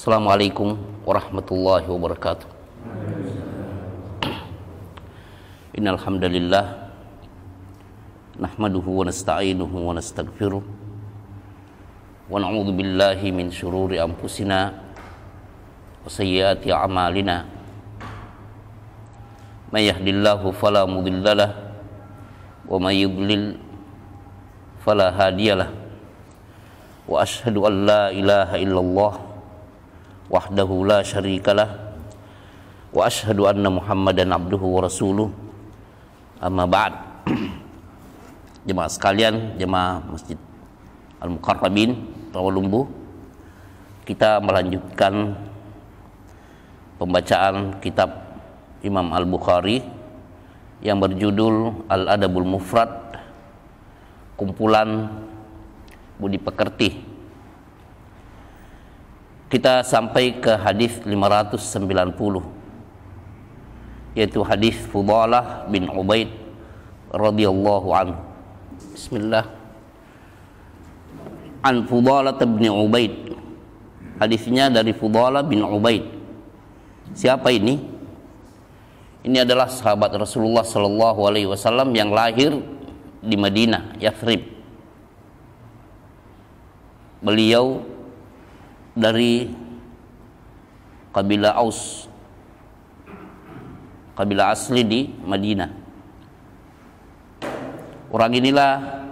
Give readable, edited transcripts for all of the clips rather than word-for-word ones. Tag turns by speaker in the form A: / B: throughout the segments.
A: Assalamualaikum warahmatullahi wabarakatuh. Innal hamdalillah nahmaduhu wa nasta'inuhu wa nastaghfiruh wa na'udzu billahi min shururi anfusina wa sayyiati a'malina. May yahdihillahu fala mudhillalah wa may yudlil fala hadiyalah. Wa asyhadu an la ilaha illallah wahdahu la syarikalah wa asyhadu anna Muhammadan abduhu wa rasuluh. Amma ba'd. Jemaah sekalian, jemaah Masjid Al-Mukarramin Rawalumbu, kita melanjutkan pembacaan kitab Imam Al-Bukhari yang berjudul Al-Adabul Mufrad, kumpulan budi pekerti. Kita sampai ke hadis 590, yaitu hadis Fudalah bin Ubaid radhiyallahu anhu. Bismillah. An Fudalah bin Ubaid. Hadisnya dari Fudalah bin Ubaid. Siapa ini? Ini adalah sahabat Rasulullah sallallahu alaihi wasallam yang lahir di Madinah, Yathrib. Beliau dari kabilah Aus, kabilah asli di Madinah. Orang inilah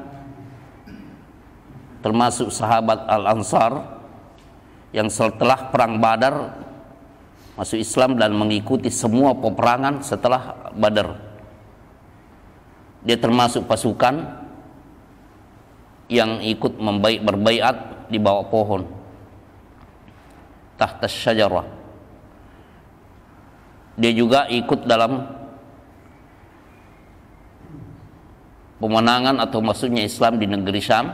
A: termasuk sahabat Al-Ansar yang setelah perang Badar masuk Islam dan mengikuti semua peperangan setelah Badar. Dia termasuk pasukan yang ikut berbaiat di bawah pohon, tahta syajarah. Dia juga ikut dalam pemenangan atau masuknya Islam di negeri Syam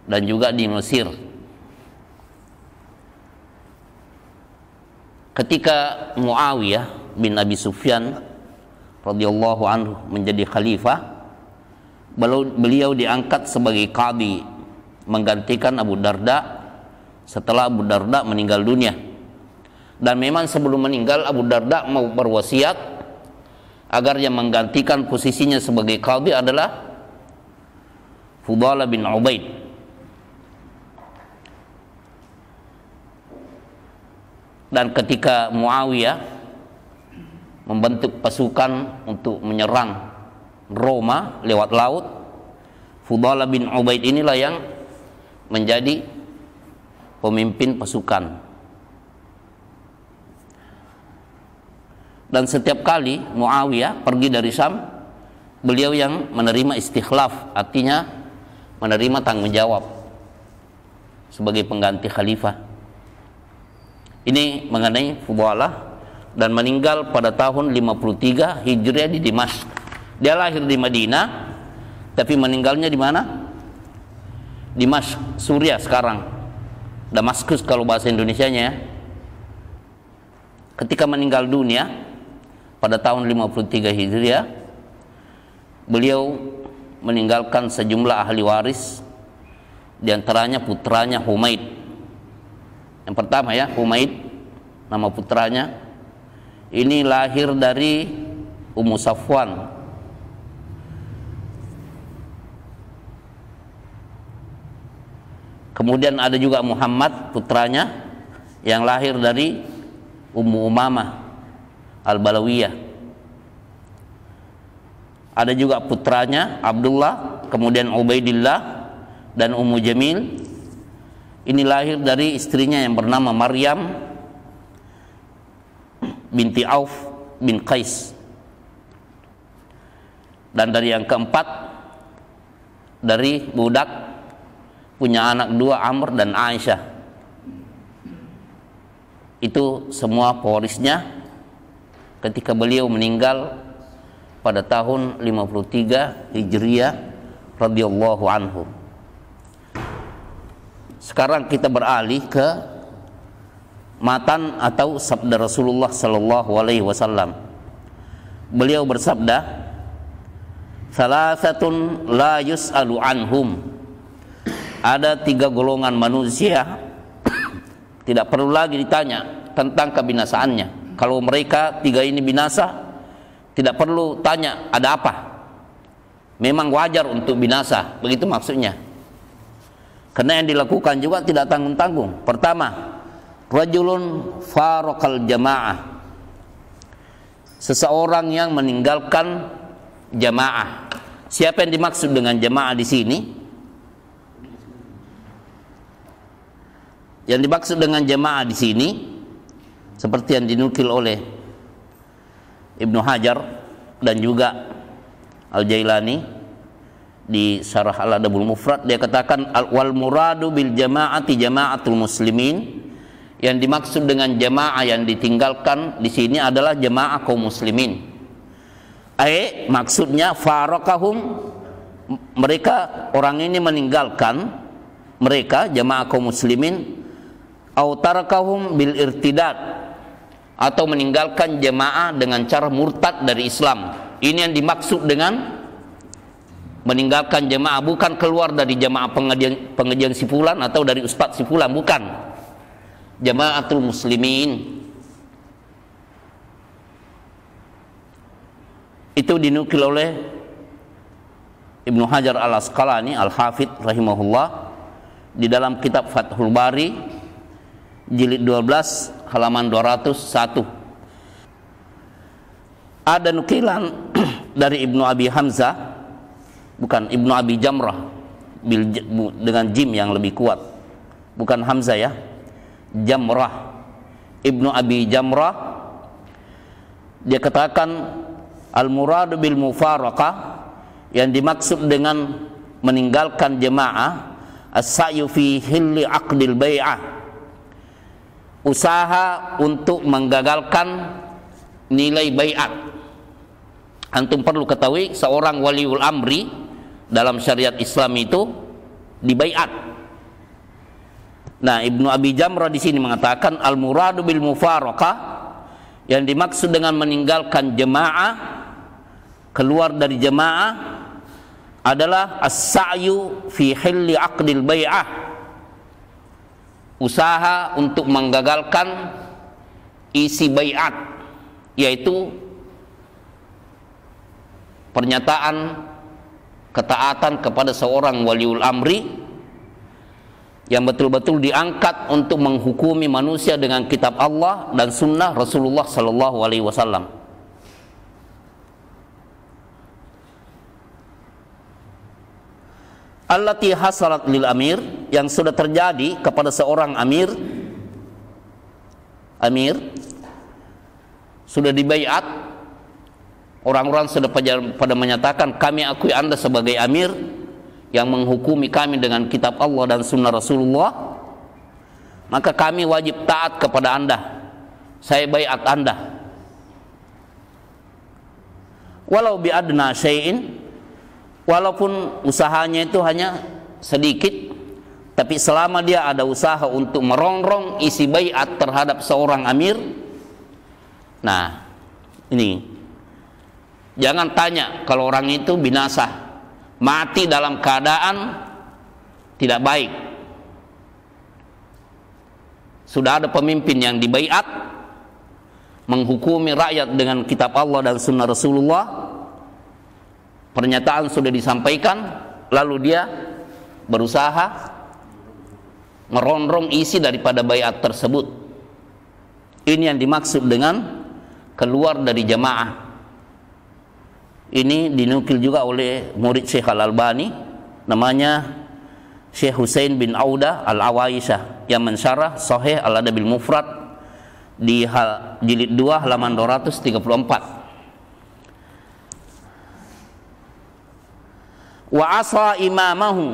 A: dan juga di Mesir. Ketika Muawiyah bin Abi Sufyan radhiyallahu anhu menjadi khalifah, beliau diangkat sebagai qadhi, menggantikan Abu Darda setelah Abu Darda meninggal dunia. Dan memang sebelum meninggal, Abu Darda mau berwasiat agar yang menggantikan posisinya sebagai qadhi adalah Fudalah bin Ubaid. Dan ketika Muawiyah membentuk pasukan untuk menyerang Roma lewat laut, Fudalah bin Ubaid inilah yang menjadi pemimpin pasukan. Dan setiap kali Muawiyah pergi dari Syam, beliau yang menerima istikhlaf, artinya menerima tanggung jawab sebagai pengganti khalifah. Ini mengenai Fudalah, dan meninggal pada tahun 53 Hijriah di Dimashq. Dia lahir di Madinah, tapi meninggalnya di mana? Dimashq, Suriah sekarang. Damaskus kalau bahasa Indonesianya ya. Ketika meninggal dunia pada tahun 53 Hijriah, beliau meninggalkan sejumlah ahli waris, di antaranya putranya Humaid. Yang pertama ya, Humaid, nama putranya. Ini lahir dari Ummu Safwan. Kemudian ada juga Muhammad, putranya, yang lahir dari Ummu Umamah Al-Balawiyah. Ada juga putranya Abdullah, kemudian Ubaidillah dan Ummu Jamil. Ini lahir dari istrinya yang bernama Maryam binti Auf bin Qais. Dan dari yang keempat, dari budak punya anak dua, Amr dan Aisyah. Itu semua pewarisnya ketika beliau meninggal pada tahun 53 Hijriah radhiyallahu anhu. Sekarang kita beralih ke matan atau sabda Rasulullah sallallahu alaihi wasallam. Beliau bersabda, "Salasatun la yus'alu anhum." Ada 3 golongan manusia tidak perlu lagi ditanya tentang kebinasaannya. Kalau mereka tiga ini binasa, tidak perlu tanya ada apa. Memang wajar untuk binasa, begitu maksudnya. Karena yang dilakukan juga tidak tanggung-tanggung. Pertama, rajulun faraqal jamaah, seseorang yang meninggalkan jamaah. Siapa yang dimaksud dengan jamaah di sini? Yang dimaksud dengan jamaah di sini seperti yang dinukil oleh Ibnu Hajar dan juga Al-Jailani di Syarah Al-Adabul Mufrad, dia katakan wal muradu bil jama'ati jama'atul muslimin. Yang dimaksud dengan jamaah yang ditinggalkan di sini adalah jamaah kaum muslimin. Maksudnya faraqahum, mereka orang ini meninggalkan mereka jamaah kaum muslimin, au tarakahum bil irtidad, atau meninggalkan jamaah dengan cara murtad dari Islam. Ini yang dimaksud dengan meninggalkan jamaah, bukan keluar dari jamaah pengajian si fulan atau dari ustadz si fulan, bukan. Jamaatul muslimin. Itu dinukil oleh Ibnu Hajar Al-Asqalani Al-Hafidh rahimahullah di dalam kitab Fathul Bari jilid 12 halaman 201. Ada nukilan dari Ibnu Abi Hamzah, bukan Ibnu Abi Jamrah dengan jim yang lebih kuat, bukan Hamzah ya, Jamrah, Ibnu Abi Jamrah. Dia katakan al-muradu bil mufaraqah, yang dimaksud dengan meninggalkan jamaah, as-sa'yu fi hilli aqdil bai'ah, usaha untuk menggagalkan nilai bai'at. Antum perlu ketahui seorang waliul amri dalam syariat Islam itu dibai'at. Nah, Ibnu Abi Jamrah di sini mengatakan al-muradu bil mufaraqah, yang dimaksud dengan meninggalkan jamaah, keluar dari jamaah, adalah as-sa'yu fi hilli aqdil bai'ah, usaha untuk menggagalkan isi bai'at, yaitu pernyataan ketaatan kepada seorang waliul amri yang betul-betul diangkat untuk menghukumi manusia dengan kitab Allah dan sunnah Rasulullah sallallahu alaihi wasallam. Allati hasalat lil amir, yang sudah terjadi kepada seorang amir sudah dibaiat, orang-orang sudah pada menyatakan kami akui Anda sebagai amir yang menghukumi kami dengan kitab Allah dan sunnah Rasulullah, maka kami wajib taat kepada Anda. Saya baiat Anda walau bi adna syai'in, walaupun usahanya itu hanya sedikit, tapi selama dia ada usaha untuk merongrong isi baiat terhadap seorang amir. Nah, ini jangan tanya kalau orang itu binasa, mati dalam keadaan tidak baik. Sudah ada pemimpin yang dibaiat menghukumi rakyat dengan kitab Allah dan sunnah Rasulullah, pernyataan sudah disampaikan, lalu dia berusaha merongrong isi daripada baiat tersebut. Ini yang dimaksud dengan keluar dari jamaah. Ini dinukil juga oleh murid Syekh Al-Albani, namanya Syekh Husain bin Audah Al-Awaisyah, yang mensyarah Sahih Al-Adabil Mufrad di jilid 2 halaman 234. Wa asa imamahu,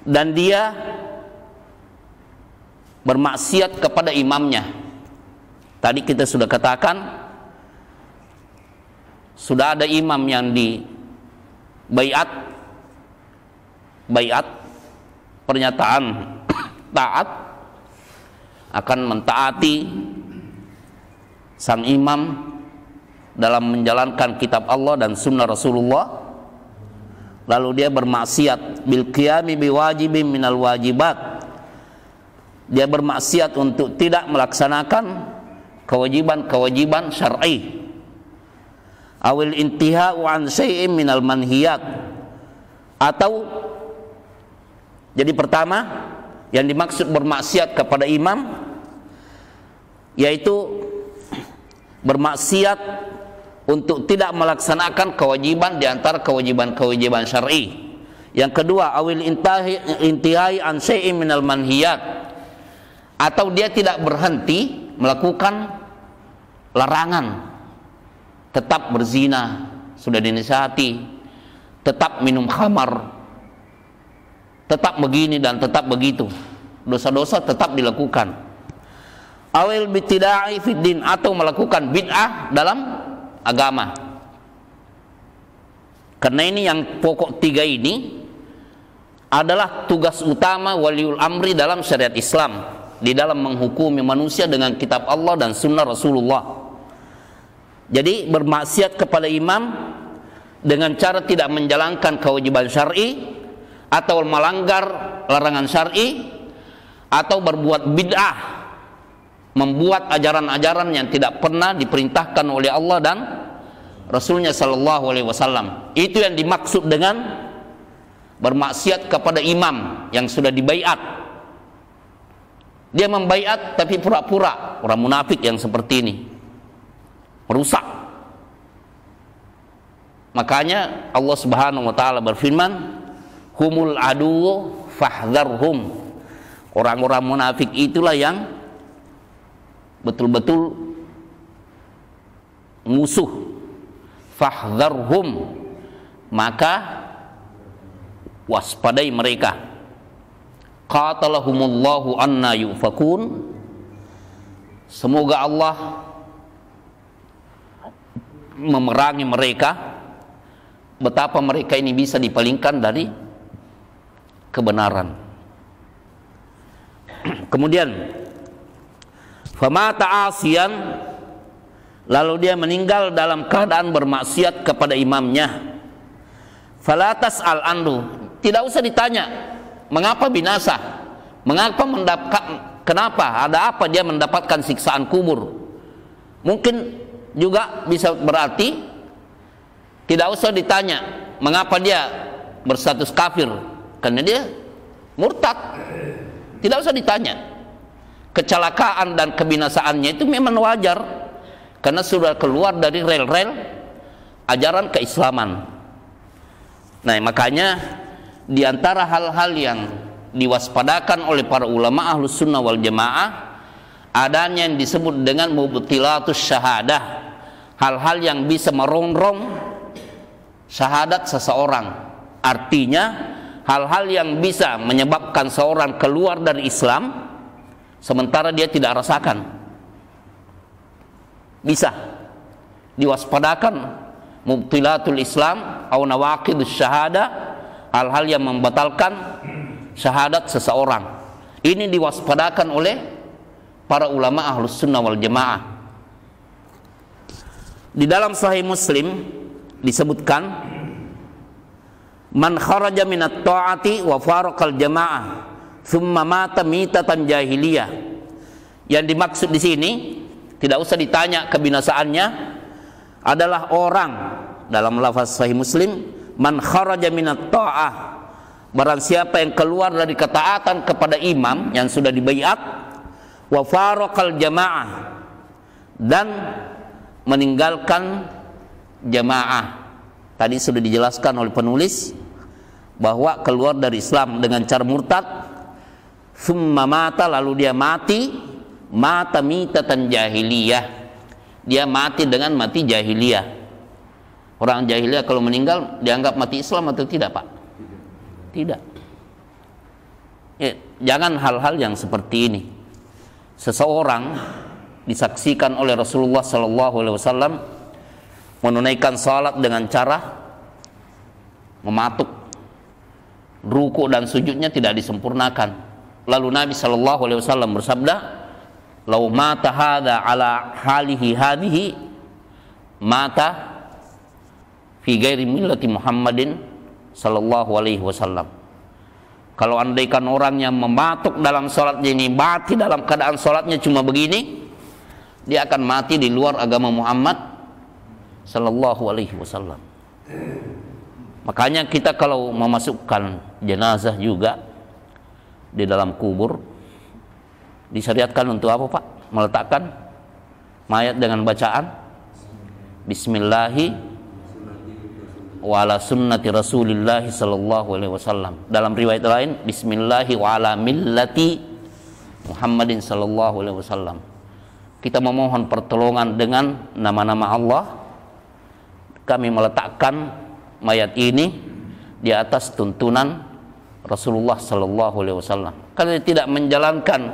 A: dan dia bermaksiat kepada imamnya. Tadi kita sudah katakan sudah ada imam yang baiat pernyataan taat, akan mentaati sang imam dalam menjalankan kitab Allah dan sunnah Rasulullah, lalu dia bermaksiat bil qiyami biwajibin minal wajibat, dia bermaksiat untuk tidak melaksanakan kewajiban-kewajiban syar'i, awil intihau an syai'in minal manhiyat, atau jadi pertama yang dimaksud bermaksiat kepada imam yaitu bermaksiat untuk tidak melaksanakan kewajiban di antara kewajiban-kewajiban syar'i. Yang kedua, awil intihai an syai'in minal manhiyat, atau dia tidak berhenti melakukan larangan, tetap berzina sudah dinasihati, tetap minum khamar, tetap begini dan tetap begitu, dosa-dosa tetap dilakukan. Awil bitida'i fiddin, atau melakukan bid'ah dalam agama. Karena ini yang pokok tiga ini adalah tugas utama waliul amri dalam syariat Islam, di dalam menghukumi manusia dengan kitab Allah dan sunnah Rasulullah. Jadi bermaksiat kepada imam dengan cara tidak menjalankan kewajiban syar'i, atau melanggar larangan syar'i, atau berbuat bid'ah, membuat ajaran-ajaran yang tidak pernah diperintahkan oleh Allah dan Rasulnya sallallahu alaihi wasallam. Itu yang dimaksud dengan bermaksiat kepada imam yang sudah dibaiat. Dia membaiat tapi pura-pura, orang munafik yang seperti ini, merusak. Makanya Allah Subhanahu wa taala berfirman, humul adu fahdharhum. Orang-orang munafik itulah yang betul-betul musuh. Fahdharhum, maka waspadai mereka. Qatalahumullahu anna yufakun. Semoga Allah memerangi mereka, betapa mereka ini bisa dipalingkan dari kebenaran. Kemudian famata asian, lalu dia meninggal dalam keadaan bermaksiat kepada imamnya. Falatas al andu, tidak usah ditanya mengapa binasa, kenapa, ada apa dia mendapatkan siksaan kubur. Mungkin juga bisa berarti tidak usah ditanya mengapa dia berstatus kafir, karena dia murtad. Tidak usah ditanya. Kecelakaan dan kebinasaannya itu memang wajar, karena sudah keluar dari rel-rel ajaran keislaman. Nah, makanya di antara hal-hal yang diwaspadakan oleh para ulama ahlus sunnah wal jamaah, adanya yang disebut dengan mubtilatus syahadah, hal-hal yang bisa merongrong syahadat seseorang. Artinya hal-hal yang bisa menyebabkan seorang keluar dari Islam sementara dia tidak rasakan. Bisa diwaspadakan mubtilatul Islam atau nawaqidus syahadah, hal-hal yang membatalkan syahadat seseorang. Ini diwaspadakan oleh para ulama ahlus sunnah wal jamaah. Di dalam Sahih Muslim disebutkan, man kharaja minat ta'ati wa faraqal jamaah thumma mata mitatan jahiliyah. Yang dimaksud di sini tidak usah ditanya kebinasaannya, adalah orang, dalam lafaz Sahih Muslim, man kharaja minat ta'ah, barang siapa yang keluar dari ketaatan kepada imam yang sudah dibaiat, wa faraqal jamaah, dan meninggalkan jamaah. Tadi sudah dijelaskan oleh penulis bahwa keluar dari Islam dengan cara murtad, summa mata, lalu dia mati, mata mitatan jahiliyah, dia mati dengan mati jahiliyah. Orang jahiliyah kalau meninggal dianggap mati Islam atau tidak, Pak? Tidak. Ya, jangan hal-hal yang seperti ini. Seseorang disaksikan oleh Rasulullah SAW menunaikan salat dengan cara mematuk, ruku dan sujudnya tidak disempurnakan. Lalu Nabi SAW bersabda, "Lau mata hadza ala halihi hadhihi mata fi ghairi millati Muhammadin sallallahu alaihi wasallam." Kalau andaikan orang yang mematuk dalam sholatnya ini mati dalam keadaan sholatnya cuma begini, dia akan mati di luar agama Muhammad sallallahu alaihi wasallam. Makanya kita kalau memasukkan jenazah juga di dalam kubur, disyariatkan untuk apa, Pak? Meletakkan mayat dengan bacaan Bismillahi wa ala sunnati Rasulillah sallallahu alaihi wasallam. Dalam riwayat lain Bismillahi wa ala millati Muhammadin sallallahu alaihi wasallam. Kita memohon pertolongan dengan nama-nama Allah. Kami meletakkan mayat ini di atas tuntunan Rasulullah sallallahu alaihi wasallam. Kalau tidak menjalankan,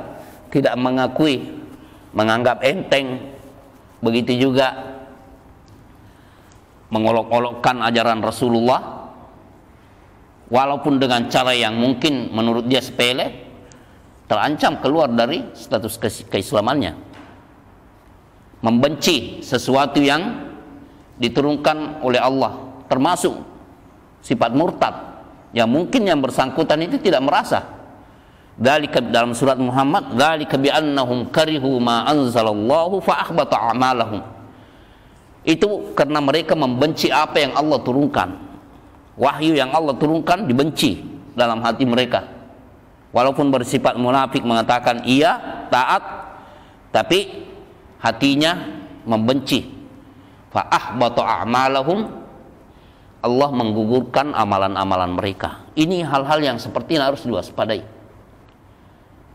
A: tidak mengakui, menganggap enteng, begitu juga mengolok-olokkan ajaran Rasulullah walaupun dengan cara yang mungkin menurut dia sepele, terancam keluar dari status keislamannya. Membenci sesuatu yang diturunkan oleh Allah, termasuk sifat murtad yang mungkin yang bersangkutan itu tidak merasa. Dzalika dalam surat Muhammad, dzalika bi annahum karihu ma anzalallahu fa ahbata a'malahum. Itu karena mereka membenci apa yang Allah turunkan. Wahyu yang Allah turunkan dibenci dalam hati mereka. Walaupun bersifat munafik mengatakan iya, taat, tapi hatinya membenci. Fa ahbata a'malahum, Allah menggugurkan amalan-amalan mereka. Ini hal-hal yang seperti ini harus diwaspadai.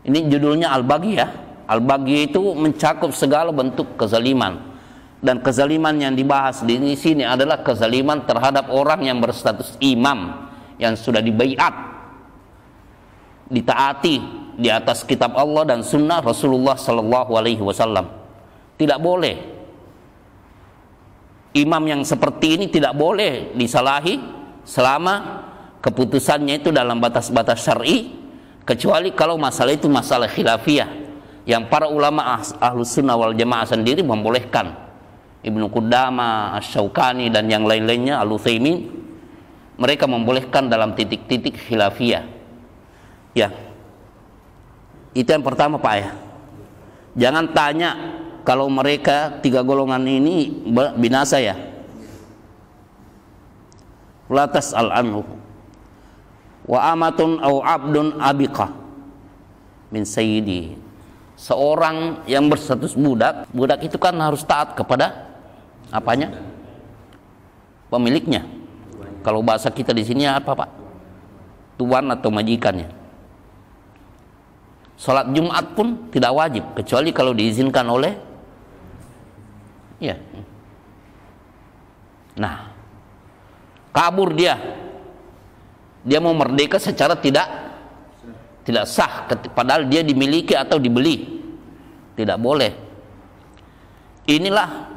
A: Ini judulnya Al-Baghi ya. Al-Baghi itu mencakup segala bentuk kezaliman. Dan kezaliman yang dibahas di sini adalah kezaliman terhadap orang yang berstatus imam, yang sudah dibaiat, ditaati di atas kitab Allah dan sunnah Rasulullah sallallahu alaihi wasallam. Tidak boleh. Imam yang seperti ini tidak boleh disalahi selama keputusannya itu dalam batas-batas syar'i, kecuali kalau masalah itu masalah khilafiyah yang para ulama ahlus sunnah wal jamaah sendiri membolehkan. Ibnu Qudamah, Asy-Syaukani dan yang lain-lainnya, Al-Utsaimin, mereka membolehkan dalam titik-titik khilafiyah. Ya. Itu yang pertama, Pak ya. Jangan tanya kalau mereka tiga golongan ini binasa ya. La tas'al anhu. Wa amatun au abdun abiqa min sayyidi. Seorang yang berstatus budak, budak itu kan harus taat kepada apanya? Pemiliknya. Kalau bahasa kita di sini apa, Pak? Tuan atau majikannya. Salat Jumat pun tidak wajib kecuali kalau diizinkan oleh ya. Nah, kabur dia mau merdeka secara tidak sah, padahal dia dimiliki atau dibeli. Tidak boleh. Inilah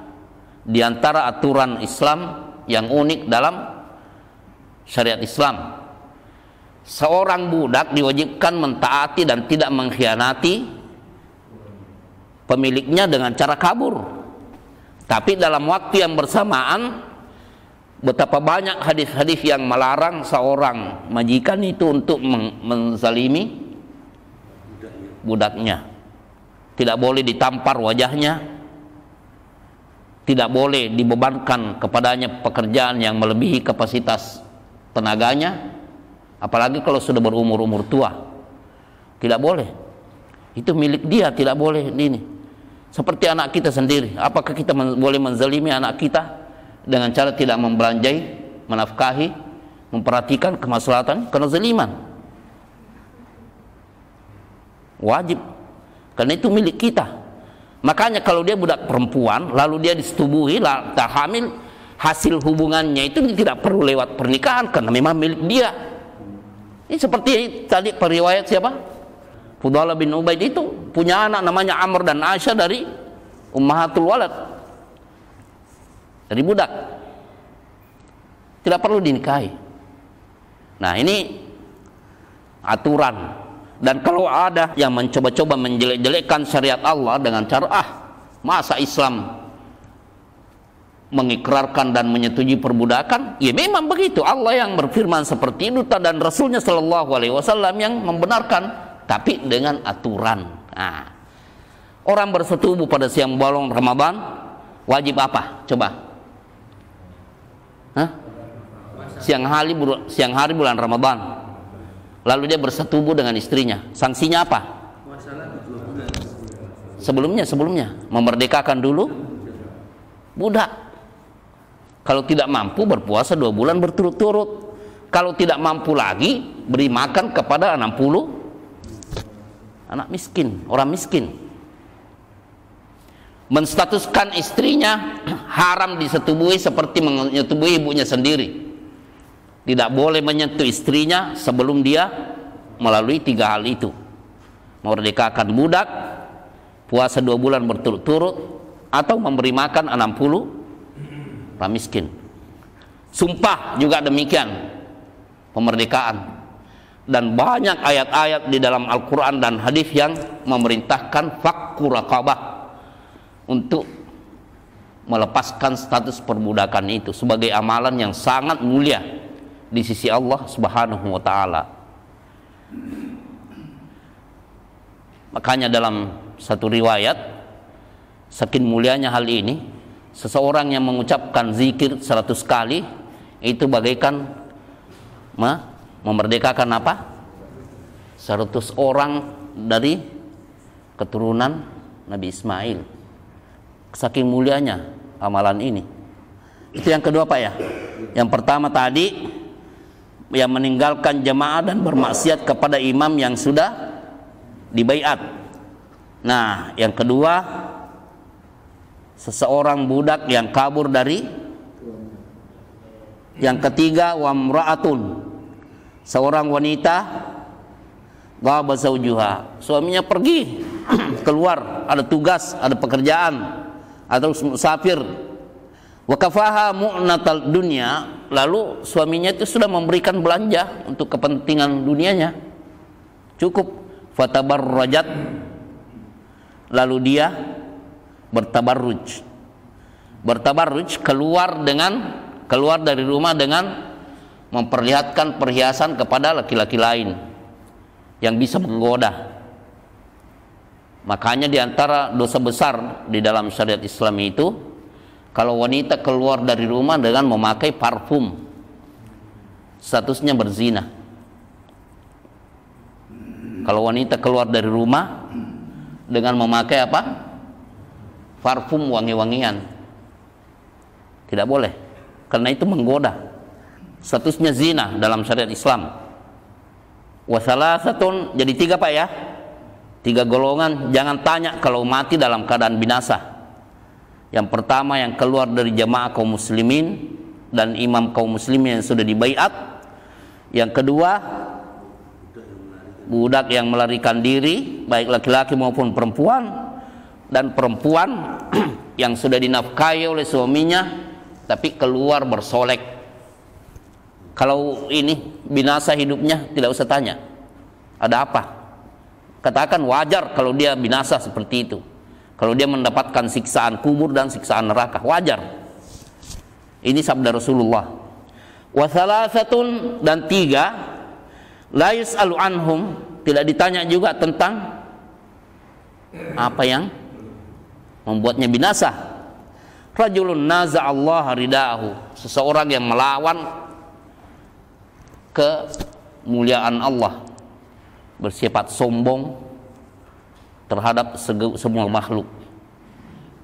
A: diantara aturan Islam yang unik dalam syariat Islam. Seorang budak diwajibkan mentaati dan tidak mengkhianati pemiliknya dengan cara kabur. Tapi dalam waktu yang bersamaan, betapa banyak hadis-hadis yang melarang seorang majikan itu untuk menzalimi budaknya. Tidak boleh ditampar wajahnya, tidak boleh dibebankan kepadanya pekerjaan yang melebihi kapasitas tenaganya, apalagi kalau sudah berumur tua. Tidak boleh. Itu milik dia, tidak boleh ini. Seperti anak kita sendiri. Apakah kita boleh menzalimi anak kita dengan cara tidak membelanjai, menafkahi, memperhatikan kemaslahatan? Karena zaliman. Wajib. Karena itu milik kita. Makanya kalau dia budak perempuan, lalu dia disetubuhi, tak hamil, hasil hubungannya itu tidak perlu lewat pernikahan, karena memang milik dia. Ini seperti tadi periwayat siapa? Fudalah bin Ubaid itu punya anak namanya Amr dan Aisyah dari Ummahatul Walad, dari budak. Tidak perlu dinikahi. Nah, ini aturan. Dan kalau ada yang mencoba-coba menjelek-jelekkan syariat Allah dengan cara masa Islam mengikrarkan dan menyetujui perbudakan, ya memang begitu. Allah yang berfirman seperti itu dan Rasulnya Shallallahu Alaihi Wasallam yang membenarkan, tapi dengan aturan. Nah, orang bersetubuh pada siang bolong Ramadan wajib apa? Coba. Hah? Siang hari bulan Ramadan. Lalu dia bersetubuh dengan istrinya. Sanksinya apa? Sebelumnya memerdekakan dulu budak. Kalau tidak mampu berpuasa 2 bulan berturut-turut. Kalau tidak mampu lagi, beri makan kepada 60 anak miskin, orang miskin. Menstatuskan istrinya haram disetubuhi seperti menyetubuhi ibunya sendiri. Tidak boleh menyentuh istrinya sebelum dia melalui 3 hal itu. Memerdekakan budak, puasa 2 bulan berturut-turut, atau memberi makan 60 orang miskin. Sumpah juga demikian, pemerdekaan. Dan banyak ayat-ayat di dalam Al-Quran dan hadis yang memerintahkan fakku raqabah, untuk melepaskan status perbudakan itu sebagai amalan yang sangat mulia di sisi Allah Subhanahu wa taala. Makanya dalam satu riwayat, saking mulianya hal ini, seseorang yang mengucapkan zikir 100 kali itu bagaikan memerdekakan apa? 100 orang dari keturunan Nabi Ismail. Saking mulianya amalan ini. Itu yang kedua Pak ya. Yang pertama tadi, yang meninggalkan jamaah dan bermaksiat kepada imam yang sudah dibaiat. Nah, yang kedua, seseorang budak yang kabur dari. Yang ketiga, wamra'atun, seorang wanita ghaba zaujuha, suaminya pergi keluar, ada tugas, ada pekerjaan, atau musafir. Wa kafaha mu'natal dunya, lalu suaminya itu sudah memberikan belanja untuk kepentingan dunianya, cukup. Fatabarrajat, lalu dia bertabarruj. Bertabarruj keluar dari rumah dengan memperlihatkan perhiasan kepada laki-laki lain yang bisa menggoda. Makanya diantara dosa besar di dalam syariat Islam itu, kalau wanita keluar dari rumah dengan memakai parfum, statusnya berzina. Kalau wanita keluar dari rumah dengan memakai apa? Parfum wangi-wangian, tidak boleh, karena itu menggoda. Statusnya zina dalam syariat Islam. Wasalasatun, jadi 3 Pak ya, 3 golongan. Jangan tanya kalau mati dalam keadaan binasa. Yang pertama, yang keluar dari jamaah kaum muslimin dan imam kaum muslimin yang sudah dibaiat. Yang kedua, budak yang melarikan diri, baik laki-laki maupun perempuan. Dan perempuan yang sudah dinafkahi oleh suaminya tapi keluar bersolek. Kalau ini binasa hidupnya, tidak usah tanya ada apa. Katakan wajar kalau dia binasa seperti itu. Kalau dia mendapatkan siksaan kubur dan siksaan neraka, wajar. Ini sabda Rasulullah. Wa thalathatun, dan 3, la yus'alu anhum, tidak ditanya juga tentang apa yang membuatnya binasa. Rajulun naza'allah rida'ahu, seseorang yang melawan kemuliaan Allah, bersifat sombong terhadap semua makhluk.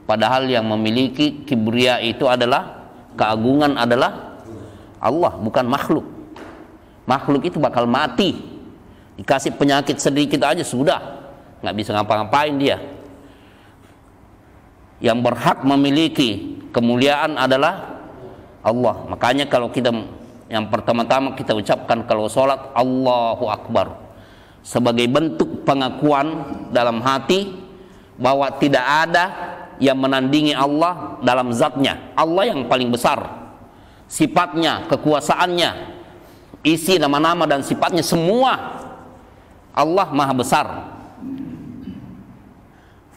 A: Padahal yang memiliki kibria itu adalah, keagungan adalah Allah, bukan makhluk. Makhluk itu bakal mati, dikasih penyakit sedikit aja sudah nggak bisa ngapa-ngapain dia. Yang berhak memiliki kemuliaan adalah Allah. Makanya kalau kita, yang pertama-tama kita ucapkan kalau sholat, Allahu Akbar, sebagai bentuk pengakuan dalam hati bahwa tidak ada yang menandingi Allah dalam zatnya. Allah yang paling besar, sifatnya, kekuasaannya, isi nama-nama dan sifatnya semua Allah maha besar.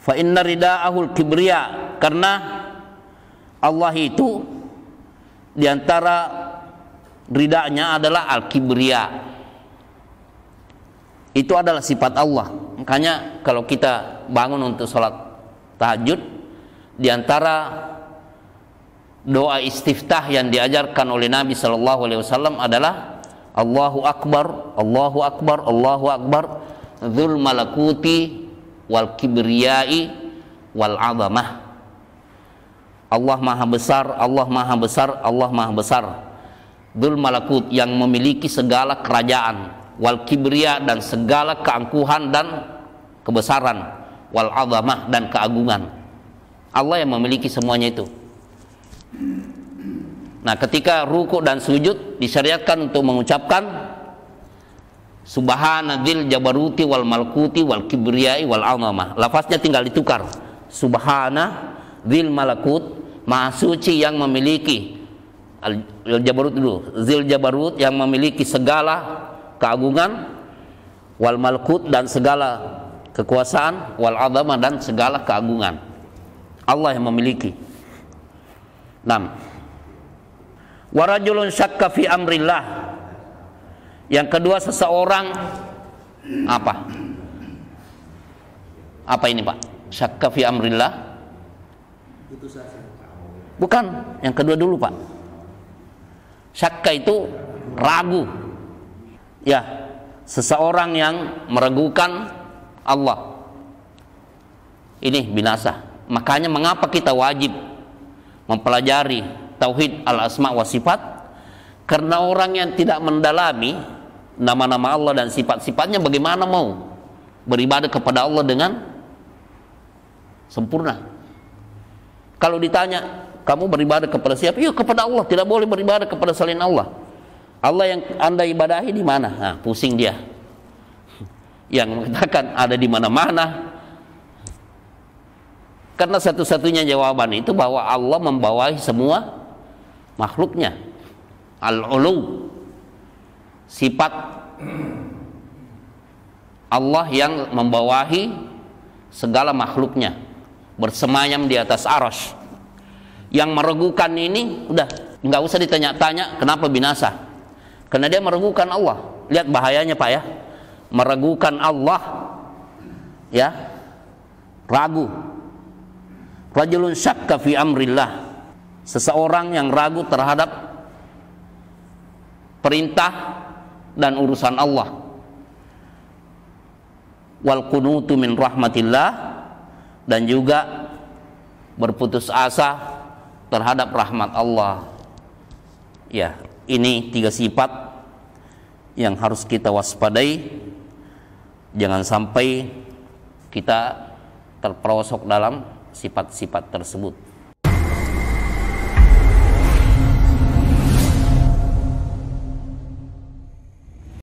A: Fa inna rida'ahul kibriya, karena Allah itu diantara ridanya adalah al-kibriya. Itu adalah sifat Allah. Makanya kalau kita bangun untuk sholat tahajud, diantara doa istiftah yang diajarkan oleh Nabi Shallallahu Alaihi Wasallam adalah Allahu Akbar, Allahu Akbar, Allahu Akbar, Dzul Malakuti wal Kibriyai wal Azamah. Allah Maha Besar, Allah Maha Besar, Allah Maha Besar. Dzul Malakut, yang memiliki segala kerajaan, wal Kibriya, dan segala keangkuhan dan kebesaran, wal Azamah, dan keagungan. Allah yang memiliki semuanya itu. Nah, ketika ruku dan sujud disyariatkan untuk mengucapkan Subhanadzil Jabaruti wal Malakuti wal Kibriyai wal Azamah. Lafaznya tinggal ditukar. Subhanadzil Malakut, Maha Suci yang memiliki Al-Jabarut dulu, Zil Jabarut, yang memiliki segala keagungan, wal Malakut, dan segala kekuasaan, wal Azamah, dan segala keagungan. Allah yang memiliki. 6. Warajulun syakka fi amrillah. Yang kedua, seseorang apa ini Pak? Syakka fi amrillah? Bukan, yang kedua dulu Pak. Syakka itu ragu. Ya, seseorang yang meragukan Allah. Ini binasa. Makanya mengapa kita wajib mempelajari tauhid al-asma wa sifat? Karena orang yang tidak mendalami nama-nama Allah dan sifat-sifatnya, bagaimana mau beribadah kepada Allah dengan sempurna? Kalau ditanya, kamu beribadah kepada siapa? Ya, kepada Allah. Tidak boleh beribadah kepada selain Allah. Allah yang Anda ibadahi di mana? Nah, pusing dia. Yang mengatakan ada di mana-mana. Karena satu-satunya jawaban itu bahwa Allah membawahi semua makhluknya. Al-ulu, sifat Allah yang membawahi segala makhluknya, bersemayam di atas arasy. Yang meragukan ini udah nggak usah ditanya-tanya kenapa binasa, karena dia meragukan Allah. Lihat bahayanya Pak ya, meragukan Allah, ya, ragu. Rajulun syakka fi amrillah, seseorang yang ragu terhadap perintah dan urusan Allah. Wal qunutu min rahmatillah, dan juga berputus asa terhadap rahmat Allah. Ya, ini 3 sifat yang harus kita waspadai. Jangan sampai kita terperosok dalam sifat-sifat tersebut.